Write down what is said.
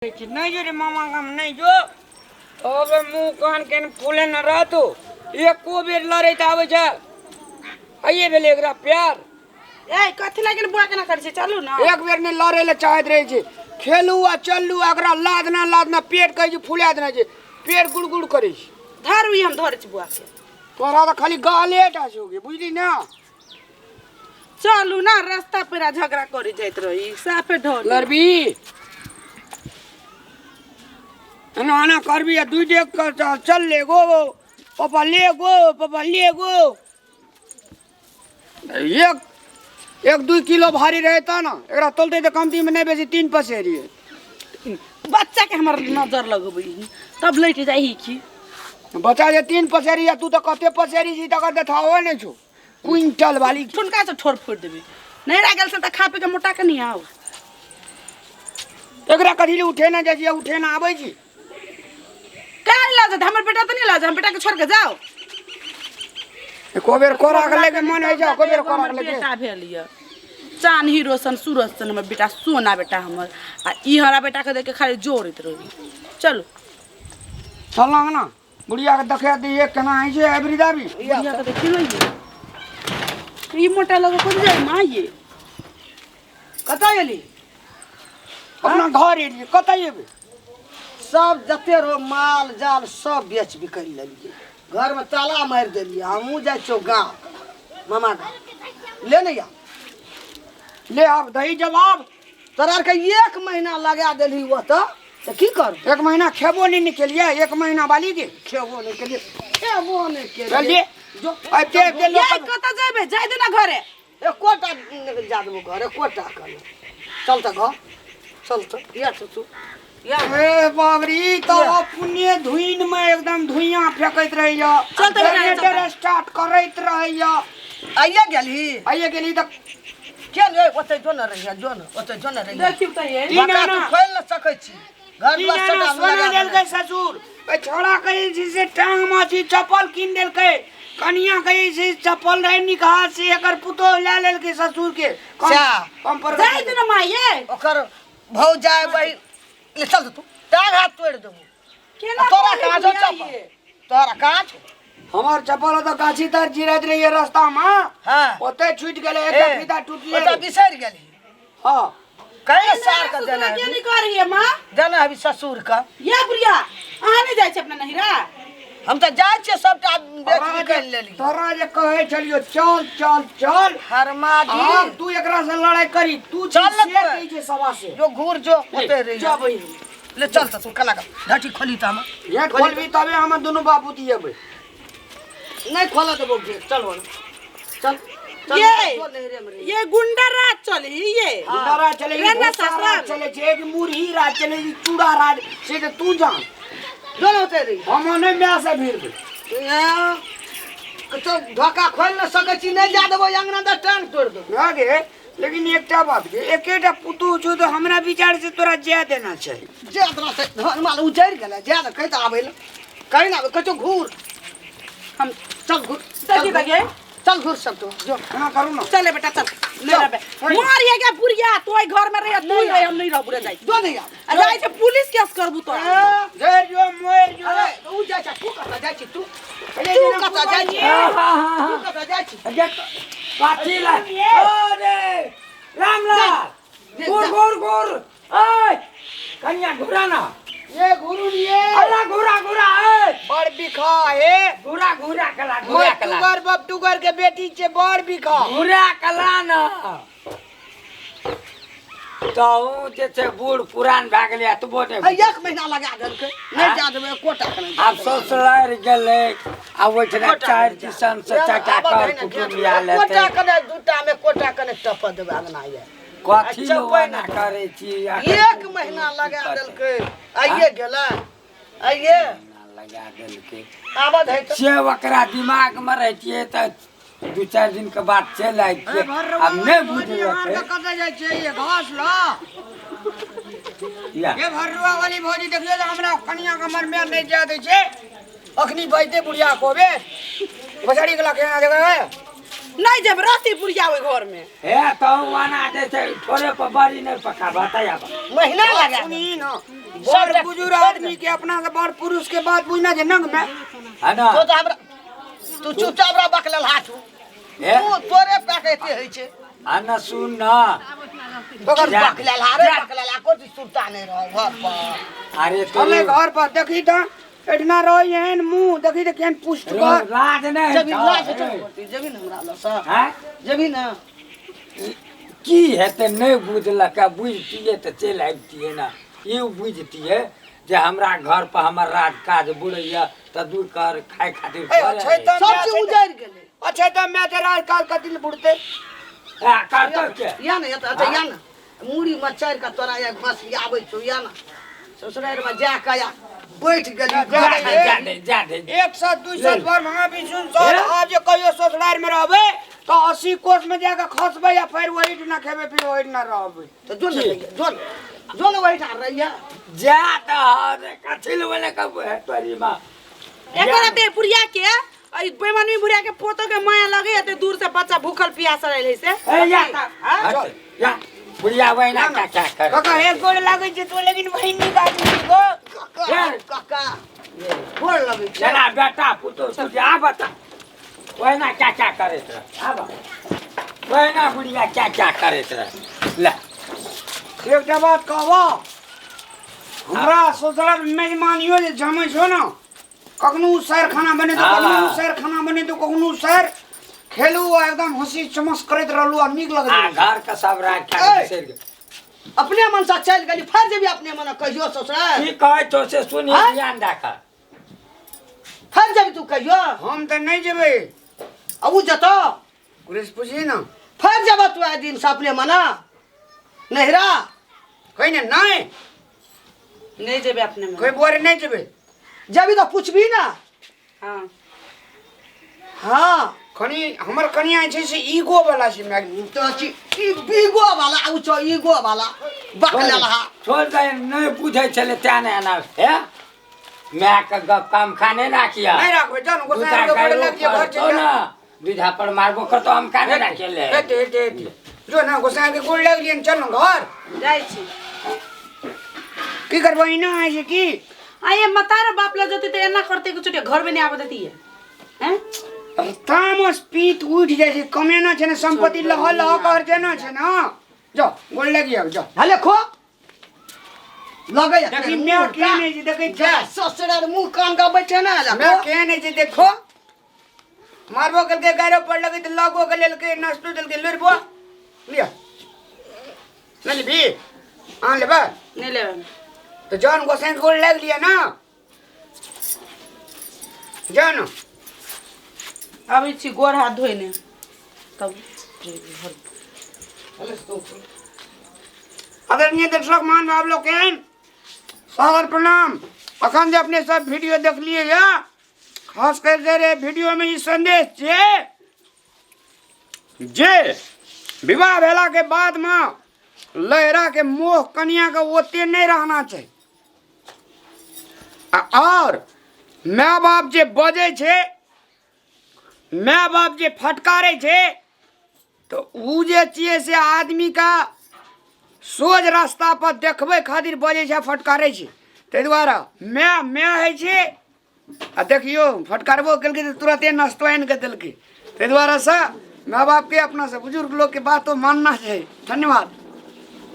नहीं जो रे मामा काम नहीं जो अब मुंह कान के फूले न रहतो एक को बेर लड़े त आवे छ आइए भेले एकरा प्यार ए कथि लागि बुआ केना कर छै चलू न एक बेर ने लड़े ले चाहत रहे छै खेलू आ चलू एकरा लादना पेट कहि फुला देना छै पेट गुड़गुड़ करे छै धरू हम धरे छी बुआ के तोरा त खाली गाले टासोगे बुझली ना चलू ना रास्ता पे झगड़ा करी जाइत रही साफे ढोल लड़बी ना करबी दुई देख कर चल ले गो पापा ले गो एक 2 किलो भारी रहता ना एकरा तोलते तो कमती में नहीं बेसी 3 पसेरी बच्चा के हमर नजर लगबै तब लैट जाई की बच्चा जे 3 पसेरी तू तो कते पसेरी जी तक देखाओ नहीं छो क्विंटल वाली ठुनका से ठोर फोड़ देबे नहीं रह गेल से त खा पी के मोटा के नहीं आओ एकरा कथी उठे ना जाई उठे ना आबै छी काहे लाज हमर बेटा त नहीं लाज हम बेटा के छोड़ के जाओ एको बेर कोरा के लेके मन है जा को बेर कोरा के लेके बेटा भेलिए चान हीरो सन सूरज सन हमर बेटा सोना बेटा हमर आ ई हरा बेटा के देख के खाली जोरत रही चलो चल ना बुढ़िया के देखा दी एक केना है जे एवरीदा भी बुढ़िया के देखि लइए ई मोटा लगे कोन जाय मां ये कता एली अपना घर एली कता एबे सब जते रो माल जाल सब बेच बिकल लेलिए घर में ताला मार देलिए हमहू जाय छो गांव मामा गांव ले नहीं आ ले अब दही जवाब तोरा के 1 महीना लगा देली वो तो की कर 1 महीना खेबो नहीं निकलिए 1 महीना वाली के खेबो नहीं के चलिए जो अते के ये कता जाबे जाय देना घरे एकोटा निकल जा देबो घर एकोटा कर चल त घर चल त या तू ए बाबरी तो पुण्य धुइन में एकदम धुइयां फेकैत रहियो चल त जनरेटर स्टार्ट करैत रहियो आइए गेली त के ले ओते जो न रहिया ओते जो न रहिया देखियो त ये बका तू खोल न सकै छी घर तीन द्वार आना सटा सोना देल के ससुर ए छोड़ा कहि छी से टांग माछी चप्पल किन देल के कनिया कहि छी चप्पल रहे निकाह से एकर पुतो ले लेल के ससुर के कम पर जाय देना मां ये ओकर भौ जाय बही ले चल तू टांग हाथ तोड़ देबो केना तोरा कहां जो चप्पल तोरा कहां छ हमार चप्पल तो गाछी तर जिरत रही रास्ता में हां ओते छूट गेले एक फीता टूटले ओता बिसर गेली हां कई सार का देना के नहीं करिए मां देना अभी ससुर का ये बुढ़िया आहा नहीं जाय छै अपना नहिरा हम त जाय छे सबटा बेच निकल लेली तोरा जे कहे छलियो चल चल चल हरमा जी अब तू एकरा से लड़ाई करी तू चल चल न कही छे सवा से जो घूर जो ओते रही जा बई ले चल त तू कला का ढाटी खोली त हम गेट खोलबी तबे हम दोनों बाबू दिएबे नहीं खोला देबो गेट चल बोल चल ये गुंडा राज चली ये गुंडारा चले रहना सारा ससुर चले छे कि मुरही राज चले चूड़ा राज से तो तू जान दोनों ओते रही हम ने म्या से भीड़ तो धोखा खोल न सकै छी नहीं जा देबो अंगना द टांग तोड़ देबो आगे लेकिन एकटा बात के एकेटा पुतू जो तो हमरा विचार से तोरा जे देना चाहिए जे तरह से धन माल उजड़ गेले जे त कहत आबै ल कहि ना कतो घूर हम चल घूर देखी लगे चल घूर सब तो जो ना करू ना चले बेटा चल ले रे मार ये क्या पुरिया तोय घर में रह तू रह हम नहीं रह पूरा जाई जो नहीं आ जाय छै पुलिस केस करबू तो जे जो मोर जो अरे उ जा जा तू कता जा छी तू कता जा छी तू कता जा छी पाछी ला अरे रामलाल गुर ओए कन्या घुराना ये गुरु ये अल्लाह घुरा ए बड़ बिखा है घुरा कला बबटूगर के बेटी छे बड़ बिखा घुरा कला न तो जे छे बूढ़ पुरान भ गेलै त बोटे 1 महीना लगा देलकै नहीं जा देबे कोटा कने अब ससुरार गेलै आ ओठना 4 दिसन से चाटा कर कुटुंबिया लेते कोटा कने दूटा में कोटा कने टप देबे अंगना ये कथी ना करे छी 1 महीना लगा देलकै आइए गेला आइए लगा देलकै आबद है तो से ओकरा दिमाग में रह छिए त 2-4 दिन के बाद चल आइ छिए अब नहीं बुझे कतै जाय छै ये घास ला ये भरुआ वाली भौजी देखियो जे हमरा कनिया कमर में नहीं जा दे छै अखनी बैठे बुढ़िया कोबे बछड़ी के लखे ना देबे नहीं जब राती पुरिया ओइ घर में हे तो वाना जैसे थोड़े पर बड़ी नहीं पका बताया महीना लगा सुनी ना बड़ बुजुर्ग आदमी के अपना से बड़ पुरुष के बात बुझना जे नंग में है ना तो हमरा तू चुपचाप रह बकलल हाथ हे तू तोरे पैकेते है छे आ न सुन ना ओकर जा। बकलल हारे बकलल आ को सुरता नहीं रह घर पर अरे तो हमें घर पर देखी तो एठना रही एहन मुंह देखी तो केहन पुष्ट कर राज नहीं जमीन था। लाज जमीन हमरा ल सा हैं जमीन ना की हेते नहीं बुझलक बुझतिए तो चल आबतिए ना ये बुझतिए जे हमरा घर पर हमर राज काज बुढ़ैया त दूर कर खाए खातिर अच्छा तो सब चीज उजड़ गेले अच्छा तो मैं तेरा काल का दिल बुड़ते करतो के या ना अच्छा या ना मुड़ी मचार का तोरा या घसी आबै छौ या ना ससुराल में जा के या बैठ गेली जा दे 100 200 बार मंगा भी सुन सर आज कहियो ससुराल में रहबे तो 80 कोस में जाके खसबे या फिर वही ना खेबे फिर वही ना रहबे तो जोन वही ठार रहिया जा त रे कथिल वाले का तोरी मां एकरा ते पुरिया के आई बेमानी बुढ़िया के पोतो के माया लगे एते दूर से बच्चा भूखल प्यासा रहले से ए या बुढ़िया वैना का क्या कर काका एक गोड़ लागे छै तो लेकिन वही निकाल गो काका गोड़ लगे छै जना बेटा पुतो तू जा बता वैना क्या करे रह आबा वैना बुढ़िया क्या करे रह ले एक बात कहबो हमरा ससुराल में मेहमानियो जे जमै छौ न कखनो सर खाना बने तो कखनो सर खाना बने तो कखनो सर खेलू एकदम हंसी चमस करत रहलू आ नीक आ लगत घर का सब राख के बिसर गए अपने मन से चल गेली फर्ज भी अपने मन कहियो ससुराल की कहे तो से सुनी ध्यान रखा फर्ज भी तू कहियो हम तो नहीं जेबे अब जतो पुलिस पूछी ना फर्ज जब तू आ दिन से अपने मना नहरा कहीं ने नहीं नहीं जेबे अपने में कोई बोरे नहीं जेबे जब तो पूछबी ना हां हाँ खनी हमर कनिया छै से ईगो वाला छै मैं तो ई बीगो वाला आउ छो ईगो वाला बकलला छोड़ दे नहीं पूछे चले त्याने ना है मैं का गप काम खाने ना किया नहीं रखबे जान दूधा गोसाई के बड़े लग गायरो घर करतो छै ना दूधा पर मारबो कर तो हम खाने ना खेले जो ना गोसाई के गोड़ लग लियन चल घर जाई छी की करबो इना है छै की आये मतार बाप ल जते त एना करते के छुटे घर में नहीं आबे देती है हैं तामस पीत उठ जाय छै कमेना छै ना संपत्ति लह लह कर जेना छै ना जो गोड़ लग जा हले खो लगे देखी मैं के नहीं छै देखै छै ससुराल मुंह कान का बैठे ना मैं के नहीं छै देखो मारबो कर के गायरो पड़ लगे त लगो के लेल के नष्टो दल के लरबो लिया नहीं भी आ लेबा नहीं लेबे तो जान गोसाई के गोड़ लग लिया ना जानो अभी छी गोर हाथ धोइने तब आदरणीय दर्शक मान आप लोग के सागर प्रणाम अखन जे अपने सब वीडियो देख लिए या खास कर दे रे वीडियो में ई संदेश जे विवाह भेला के बाद में लहरा के मोह कन्या के ओते नहीं रहना चाहिए और माय बाप जे बजे छे माय बाप जे फटकारे छे तो उ जे छिए से आदमी का सोझ रास्ता पर देखबे खातिर बजे छे फटकारे छे ते द्वारा मैं है छे आ देखियो फटकारबो केलके तो तुरंते नस्तो आन के देलके ते द्वारा से माय बाप के अपना से बुजुर्ग लोग के बात तो मानना चाहिए धन्यवाद।